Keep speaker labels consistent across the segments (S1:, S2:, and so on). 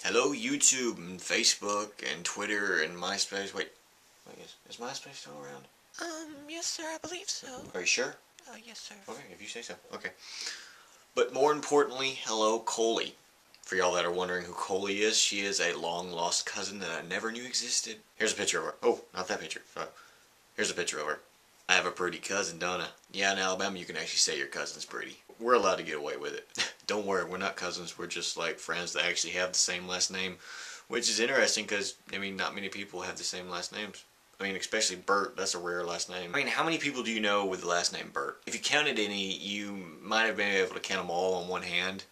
S1: Hello YouTube and Facebook and Twitter and MySpace. Wait, is MySpace still around?
S2: Yes sir, I believe so.
S1: Are you sure?
S2: Yes sir.
S1: Okay, if you say so. Okay. But more importantly, hello Koli. For y'all that are wondering who Koli is, she is a long-lost cousin that I never knew existed. Here's a picture of her. Oh, not that picture. Here's a picture of her. I have a pretty cousin, don't I? Yeah, in Alabama you can actually say your cousin's pretty. We're allowed to get away with it. Don't worry, we're not cousins. We're just like friends that actually have the same last name. Which is interesting because, I mean, not many people have the same last names. I mean, especially Bert, that's a rare last name. I mean, how many people do you know with the last name Bert? If you counted any, you might have been able to count them all on one hand.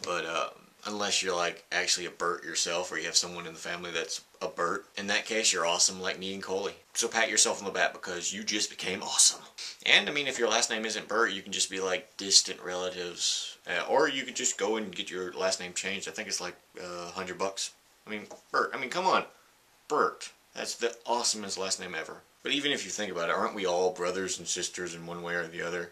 S1: But, unless you're like actually a Bert yourself or you have someone in the family that's a Bert. In that case, you're awesome like me and Koli. So pat yourself on the back because you just became awesome. And I mean, if your last name isn't Bert, you can just be like distant relatives. Or you could just go and get your last name changed. I think it's like $100. I mean, Bert, I mean, come on. Bert. That's the awesomest last name ever. But even if you think about it, aren't we all brothers and sisters in one way or the other?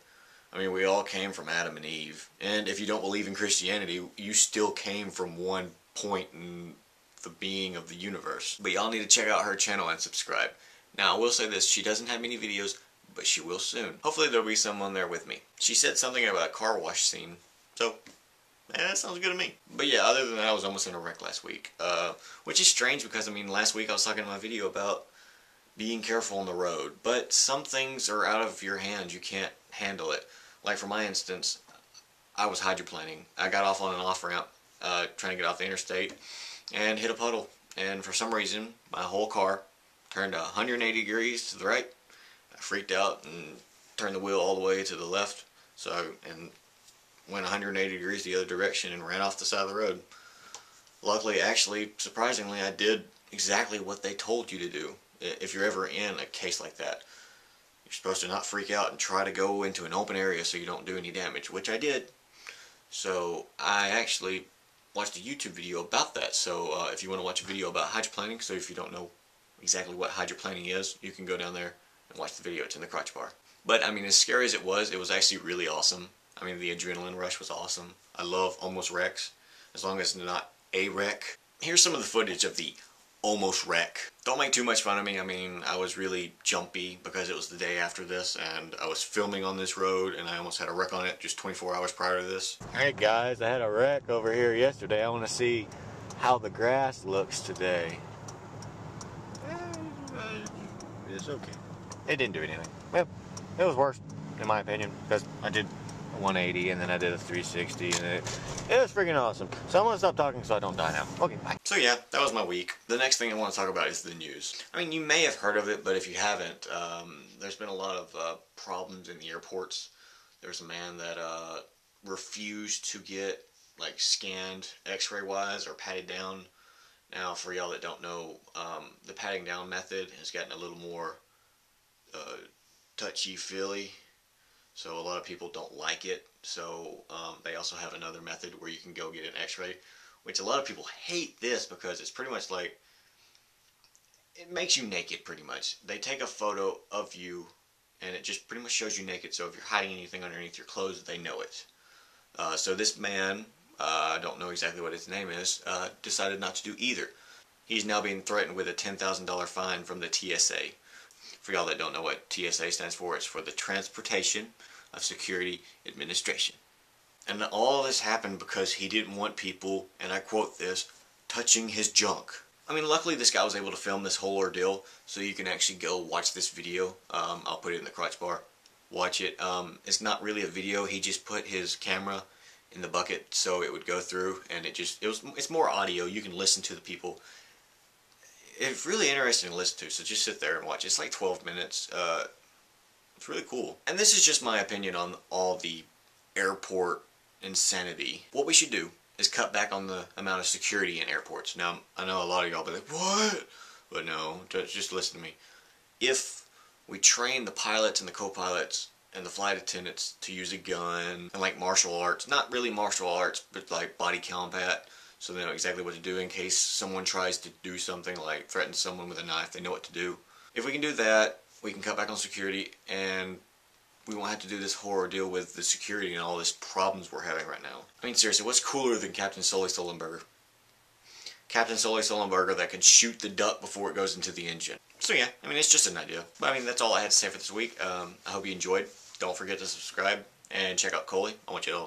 S1: I mean, we all came from Adam and Eve. And if you don't believe in Christianity, you still came from one point in the being of the universe. But y'all need to check out her channel and subscribe. Now, I will say this, she doesn't have many videos, but she will soon. Hopefully there'll be someone there with me. She said something about a car wash scene, so that sounds good to me. But yeah, other than that, I was almost in a wreck last week. Which is strange because, I mean, last week I was talking in my video about being careful on the road. But some things are out of your hands. You can't handle it. Like for my instance, I was hydroplaning. I got off on an off-ramp, trying to get off the interstate, and hit a puddle. And for some reason, my whole car turned 180 degrees to the right. I freaked out and turned the wheel all the way to the left. And went 180 degrees the other direction and ran off the side of the road. Luckily, actually, surprisingly, I did exactly what they told you to do. If you're ever in a case like that, you're supposed to not freak out and try to go into an open area so you don't do any damage, which I did. So I actually watched a YouTube video about that. So if you want to watch a video about hydroplaning, so if you don't know exactly what hydroplaning is, you can go down there and watch the video. It's in the crotch bar. But I mean, as scary as it was actually really awesome. I mean, the adrenaline rush was awesome. I love almost wrecks, as long as it's not a wreck. Here's some of the footage of the almost wreck. Don't make too much fun of me. I mean, I was really jumpy because it was the day after this, and I was filming on this road, and I almost had a wreck on it just 24 hours prior to this. Hey guys, I had a wreck over here yesterday. I want to see how the grass looks today. It's okay. It didn't do anything. Well, it was worse, in my opinion, because I did a 180 and then I did a 360 and it was freaking awesome. So I'm gonna stop talking so I don't die now. Okay, bye. So yeah, that was my week. The next thing I want to talk about is the news. I mean, you may have heard of it, but if you haven't, there's been a lot of problems in the airports. There's a man that refused to get like scanned X-ray wise or patted down. Now, for y'all that don't know, the patting down method has gotten a little more touchy-feely, so a lot of people don't like it. So they also have another method where you can go get an X-ray, which a lot of people hate this because it's pretty much like, it makes you naked pretty much. They take a photo of you and it just pretty much shows you naked, so if you're hiding anything underneath your clothes, they know it. So this man, I don't know exactly what his name is, decided not to do either. He's now being threatened with a $10,000 fine from the TSA. For y'all that don't know what TSA stands for, it's for the Transportation of Security Administration. And all this happened because he didn't want people, and I quote this, touching his junk. I mean, luckily this guy was able to film this whole ordeal, so you can actually go watch this video. I'll put it in the crotch bar. Watch it. It's not really a video. He just put his camera in the bucket so it would go through, and it's more audio. You can listen to the people. It's really interesting to listen to, so just sit there and watch. It's like 12 minutes. It's really cool. And this is just my opinion on all the airport insanity. What we should do is cut back on the amount of security in airports. Now, I know a lot of y'all be like, what? But no, just listen to me. If we train the pilots and the co-pilots and the flight attendants to use a gun and like martial arts, not really martial arts, but like body combat, so they know exactly what to do in case someone tries to do something like threaten someone with a knife, they know what to do. If we can do that, we can cut back on security and we won't have to do this horror deal with the security and all this problems we're having right now. I mean, seriously, what's cooler than Captain Sully Sullenberger? Captain Sully Sullenberger that can shoot the duck before it goes into the engine. So yeah, I mean, it's just an idea. But I mean, that's all I had to say for this week. I hope you enjoyed. Don't forget to subscribe and check out Koli. I want you to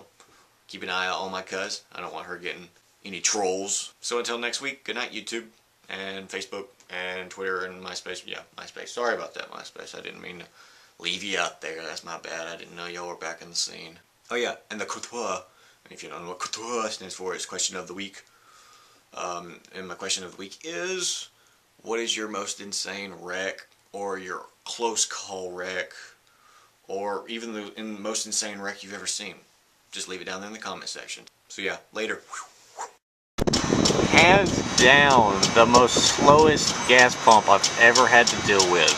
S1: keep an eye out on my cuz. I don't want her getting any trolls. So until next week, good night, YouTube and Facebook and Twitter and MySpace. Yeah, MySpace. Sorry about that, MySpace. I didn't mean to leave you out there. That's my bad. I didn't know y'all were back in the scene. Oh yeah, and the QOTW. And if you don't know what QOTW stands for, it's question of the week. And my question of the week is, what is your most insane wreck, or your close call wreck, or even the most insane wreck you've ever seen? Just leave it down there in the comment section. So yeah, later.
S3: Hands down, the most slowest gas pump I've ever had to deal with.